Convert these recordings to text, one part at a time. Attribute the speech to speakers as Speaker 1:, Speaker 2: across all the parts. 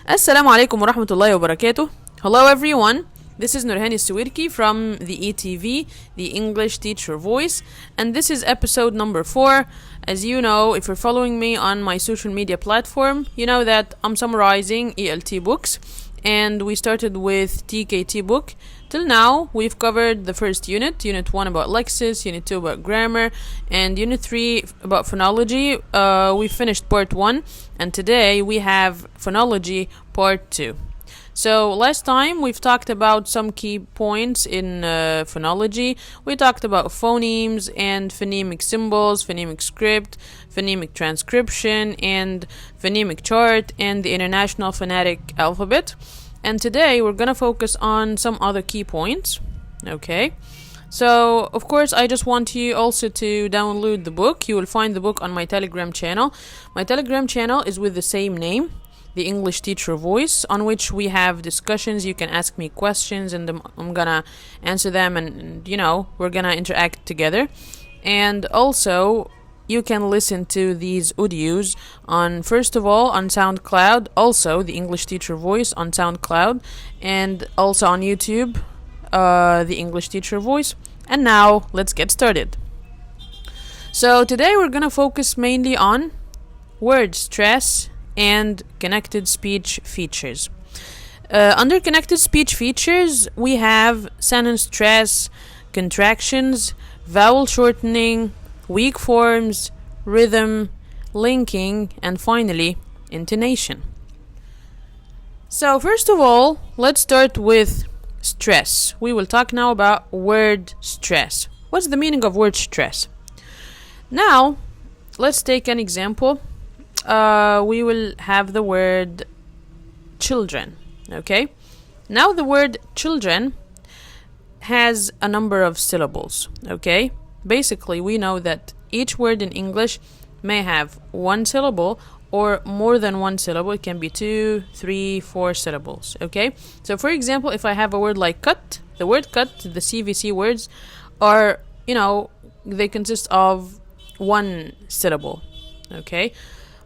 Speaker 1: Assalamu alaikum wa rahmatullahi wa barakatuh. Hello everyone. This is Nurhani Suwirki from the ETV, the English Teacher Voice, and this is episode number 4. As you know, if you're following me on my social media platform, you know that I'm summarizing ELT books, and we started with TKT book. Till now, we've covered the first unit, Unit 1 about lexis, Unit 2 about grammar, and Unit 3 about phonology. We finished part 1, and today we have phonology part 2. So last time we've talked about some key points in phonology. We talked about phonemes and phonemic symbols, phonemic script, phonemic transcription, and phonemic chart, and the International Phonetic Alphabet. And today we're gonna focus on some other key points. Okay. So, of course, I just want you also to download the book. You will find the book on my Telegram channel. My Telegram channel is with the same name, the English Teacher Voice, on which we have discussions. You can ask me questions and I'm gonna answer them, and we're gonna interact together. And also, you can listen to these audios on, first of all, on SoundCloud, also the English Teacher Voice on SoundCloud, and also on YouTube, the English Teacher Voice. And now, let's get started. So today we're gonna focus mainly on word stress and connected speech features. Under connected speech features, we have sentence stress, contractions, vowel shortening, weak forms, rhythm, linking, and finally, intonation. So first of all, let's start with stress. We will talk now about word stress. What's the meaning of word stress? Now, let's take an example. We will have the word children. Okay? Now the word children has a number of syllables. Okay? Basically, we know that each word in English may have one syllable or more than one syllable. It can be 2, 3, 4 syllables. Okay? So, for example, if I have a word like cut, the word cut, the CVC words are, they consist of one syllable. Okay?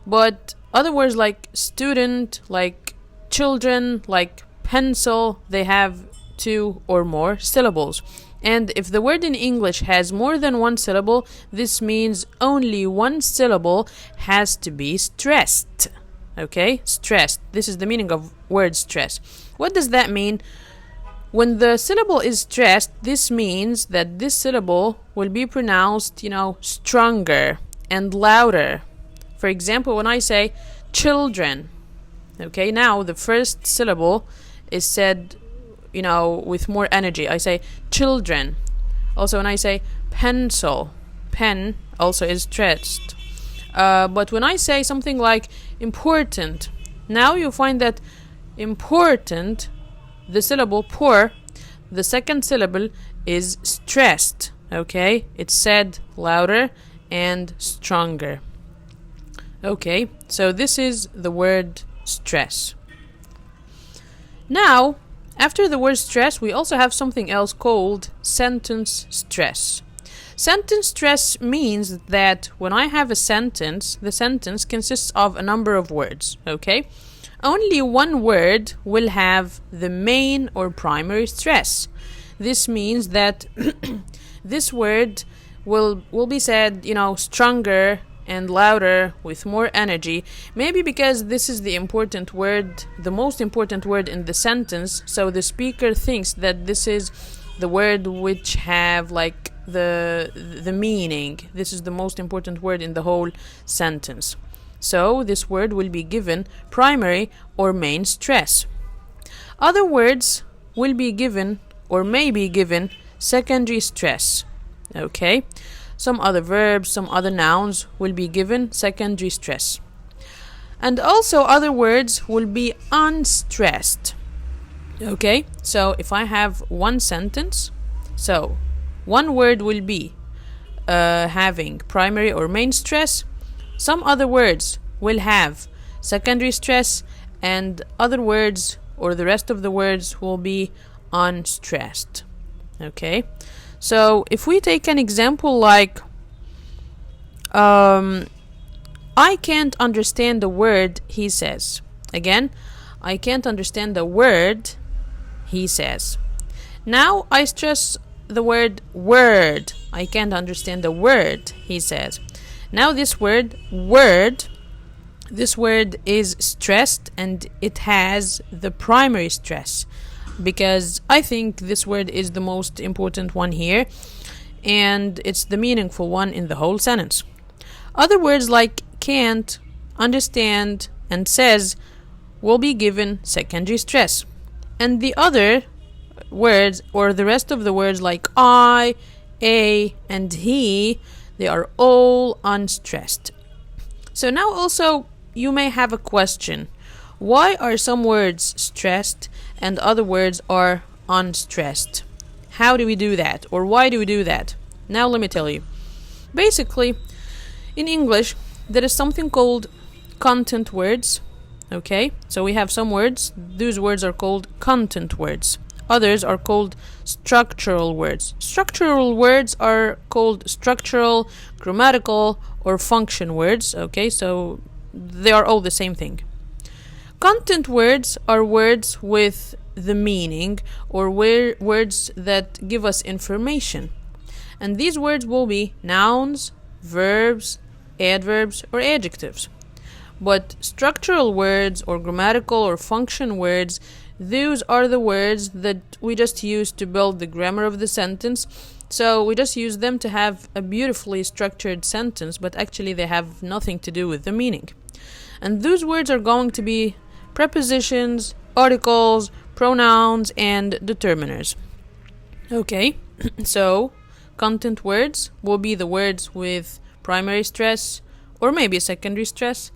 Speaker 1: But other words like student, like children, like pencil, they have 2 or more syllables. And if the word in English has more than one syllable, this means only one syllable has to be stressed. Okay? Stressed. This is the meaning of word stress. What does that mean? When the syllable is stressed, this means that this syllable will be pronounced, stronger and louder. For example, when I say children, okay, now the first syllable is said with more energy. I say children. Also, when I say pencil, pen also is stressed. But when I say something like important, now you find that important, the syllable por, the second syllable is stressed. Okay, it's said louder and stronger. Okay, so this is the word stress. Now, after the word stress, we also have something else called sentence stress. Sentence stress means that when I have a sentence, the sentence consists of a number of words, okay? Only one word will have the main or primary stress. This means that this word will be said, stronger and louder with more energy, maybe because this is the important word, the most important word in the sentence, so the speaker thinks that this is the word which have like the meaning. This is the most important word in the whole sentence. So this word will be given primary or main stress. Other words will be given or may be given secondary stress. Okay? Some other verbs, some other nouns will be given secondary stress. And also other words will be unstressed. Okay? So if I have one sentence, so one word will be having primary or main stress. Some other words will have secondary stress, and other words or the rest of the words will be unstressed. Okay? So if we take an example like I can't understand the word he says. Again, I can't understand a word he says. Now I stress the word word. I can't understand a word he says. Now this word is stressed and it has the primary stress, because I think this word is the most important one here and it's the meaningful one in the whole sentence. Other words like can't, understand, and says will be given secondary stress. And the other words, or the rest of the words like I, a, and he, they are all unstressed. So now also you may have a question. Why are some words stressed and other words are unstressed? How do we do that? Or why do we do that? Now let me tell you. Basically, in English, there is something called content words. Okay, so we have some words. Those words are called content words. Others are called structural words. Structural words are called structural, grammatical, or function words. Okay, so they are all the same thing. Content words are words with the meaning, or words that give us information. And these words will be nouns, verbs, adverbs, or adjectives. But structural words or grammatical or function words, those are the words that we just use to build the grammar of the sentence. So we just use them to have a beautifully structured sentence, but actually they have nothing to do with the meaning. And those words are going to be prepositions, articles, pronouns, and determiners. Okay, so content words will be the words with primary stress or maybe secondary stress.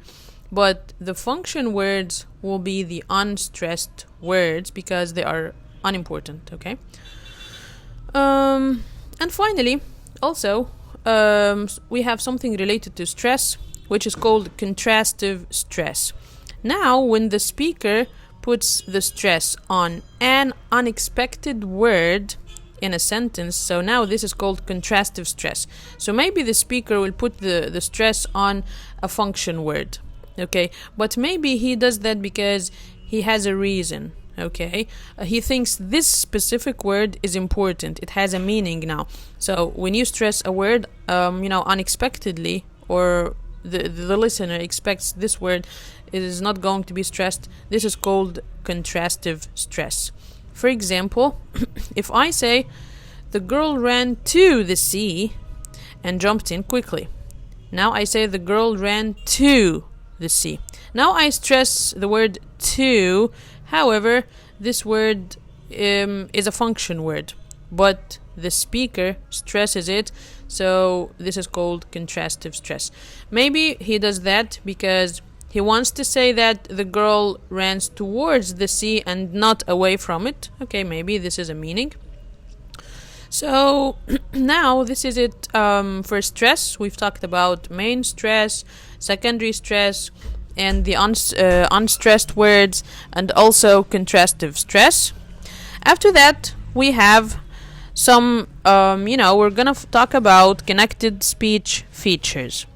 Speaker 1: But the function words will be the unstressed words because they are unimportant, okay? And finally, also, we have something related to stress, which is called contrastive stress. Now, when the speaker puts the stress on an unexpected word in a sentence, so now this is called contrastive stress. So maybe the speaker will put the stress on a function word. Okay, but maybe he does that because he has a reason. Okay, he thinks this specific word is important. It has a meaning now. So when you stress a word, unexpectedly, or the listener expects this word, it is not going to be stressed. This is called contrastive stress. For example, if I say, the girl ran to the sea and jumped in quickly. Now I say the girl ran to the sea. Now I stress the word to. However, this word is a function word, but the speaker stresses it, so this is called contrastive stress. Maybe he does that because he wants to say that the girl ran towards the sea and not away from it. Okay, maybe this is a meaning. So now this is it for stress. We've talked about main stress, secondary stress, and the unstressed words, and also contrastive stress. After that, we have some, we're gonna talk about connected speech features.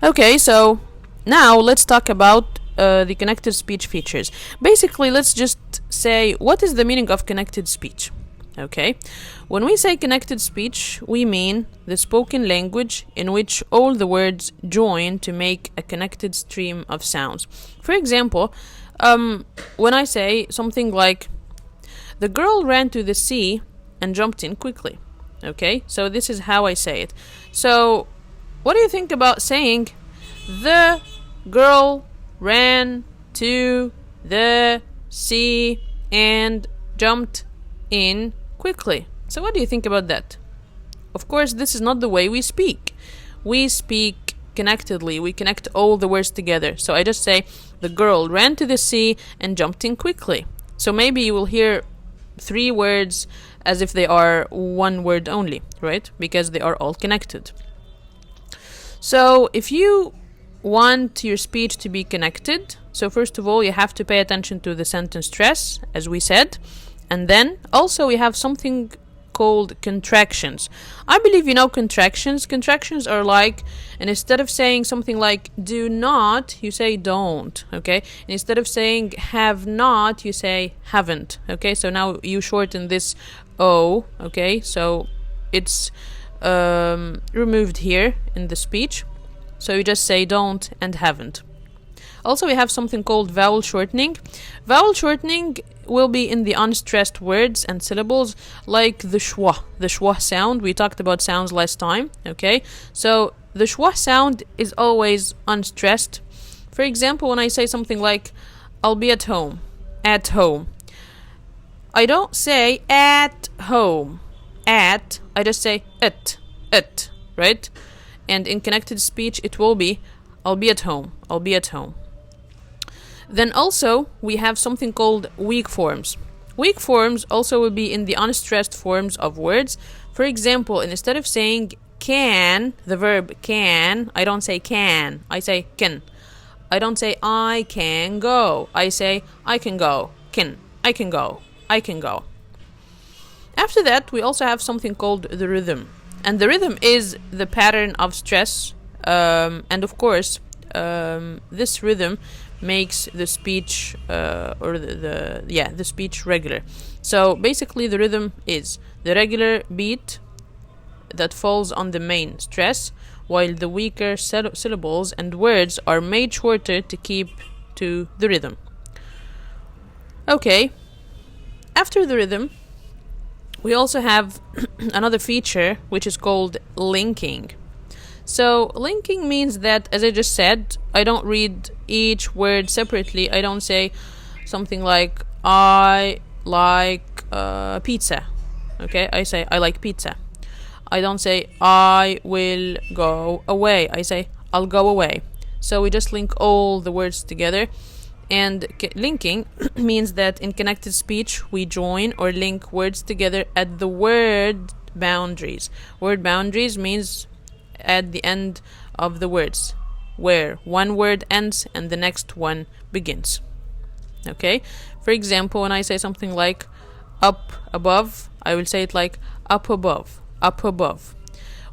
Speaker 1: Okay, so now let's talk about the connected speech features. Basically, let's just say, what is the meaning of connected speech? Okay, when we say connected speech, we mean the spoken language in which all the words join to make a connected stream of sounds. For example, when I say something like, the girl ran to the sea and jumped in quickly. Okay, so this is how I say it. So what do you think about saying, the girl ran to the sea and jumped in quickly? So what do you think about that? Of course, this is not the way we speak. We speak connectedly. We connect all the words together. So I just say, the girl ran to the sea and jumped in quickly. So maybe you will hear 3 words as if they are one word only, right? Because they are all connected. So if you want your speech to be connected, so first of all, you have to pay attention to the sentence stress, as we said. And then also we have something called contractions. I believe you know contractions. Contractions are like, and instead of saying something like do not, you say don't, okay? And instead of saying have not, you say haven't, okay? So now you shorten this O, okay? So it's removed here in the speech. So you just say don't and haven't. Also, we have something called vowel shortening. Vowel shortening will be in the unstressed words and syllables, like the schwa sound. We talked about sounds last time, okay? So the schwa sound is always unstressed. For example, when I say something like I'll be at home, I don't say at home, I just say it, right? And in connected speech, it will be I'll be at home. Then also, we have something called weak forms. Weak forms also will be in the unstressed forms of words. For example, instead of saying can, the verb can, I don't say can, I say can. I don't say I can go, I say I can go, I can go. After that, we also have something called the rhythm. And the rhythm is the pattern of stress, and of course, this rhythm makes the speech the speech regular. So basically the rhythm is the regular beat that falls on the main stress, while the weaker syllables and words are made shorter to keep to the rhythm. Okay, after the rhythm we also have another feature which is called linking. So linking means that, as I just said, I don't read each word separately. I don't say something like I like pizza, okay? I say I like pizza. I don't say I will go away. I say I'll go away. So we just link all the words together. And linking means that in connected speech we join or link words together at the word boundaries. Word boundaries means at the end of the words, where one word ends and the next one begins. Okay? For example, when I say something like up above, I will say it like up above.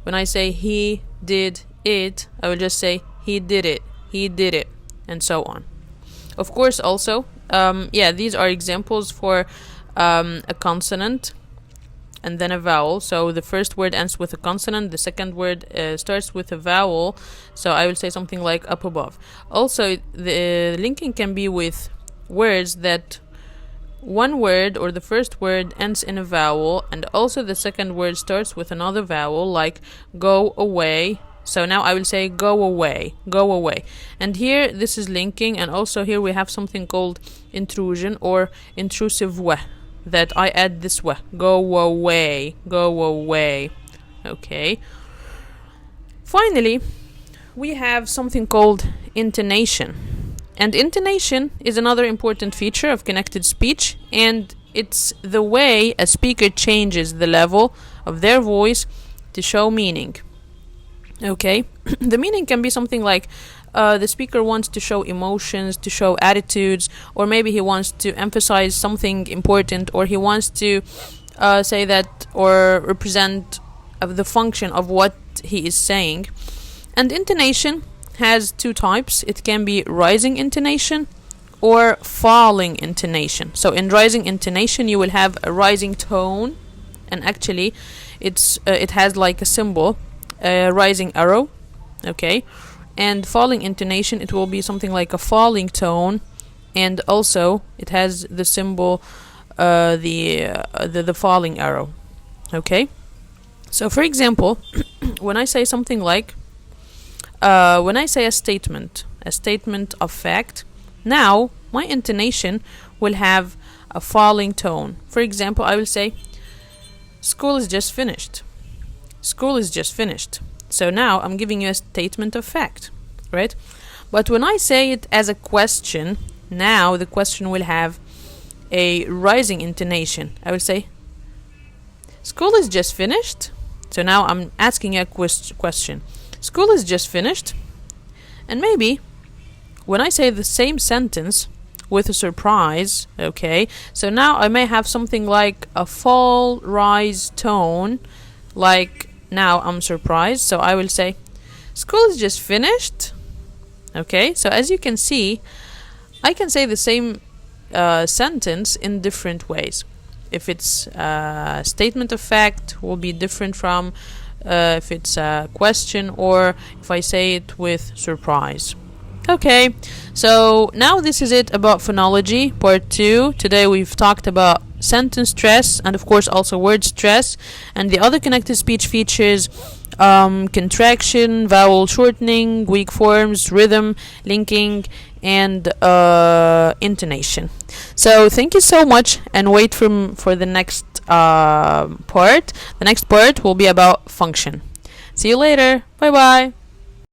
Speaker 1: When I say he did it, I will just say he did it, and so on. Of course, also, these are examples for a consonant and then a vowel. So the first word ends with a consonant, the second word starts with a vowel. So I will say something like up above. Also, the linking can be with words that one word or the first word ends in a vowel, and also the second word starts with another vowel, like go away. So now I will say go away. And here this is linking, and also here we have something called intrusion or intrusive w, that I add this w. Go away. Okay. Finally, we have something called intonation. And intonation is another important feature of connected speech, and it's the way a speaker changes the level of their voice to show meaning. Okay, the meaning can be something like the speaker wants to show emotions, to show attitudes, or maybe he wants to emphasize something important, or he wants to say that or represent the function of what he is saying. And intonation has two types. It can be rising intonation or falling intonation. So in rising intonation you will have a rising tone, and actually it has like a symbol, a rising arrow, okay? And falling intonation, it will be something like a falling tone, and also it has the symbol the falling arrow, okay? So for example, when I say something like when I say a statement of fact, now my intonation will have a falling tone. For example, I will say school is just finished. So now I'm giving you a statement of fact, right? But when I say it as a question, now the question will have a rising intonation. I will say school is just finished. So now I'm asking a question. School is just finished. And maybe when I say the same sentence with a surprise. Okay, so now I may have something like a fall rise tone, like now I'm surprised, so I will say school is just finished. Okay, so as you can see, I can say the same sentence in different ways. If it's a statement of fact, will be different from if it's a question, or if I say it with surprise. Okay, so now this is it about phonology part 2. Today we've talked about sentence stress and of course also word stress and the other connected speech features, contraction, vowel shortening, weak forms, rhythm, linking, and intonation. So thank you so much, and wait for the next part. The next part will be about function. See you later. Bye bye.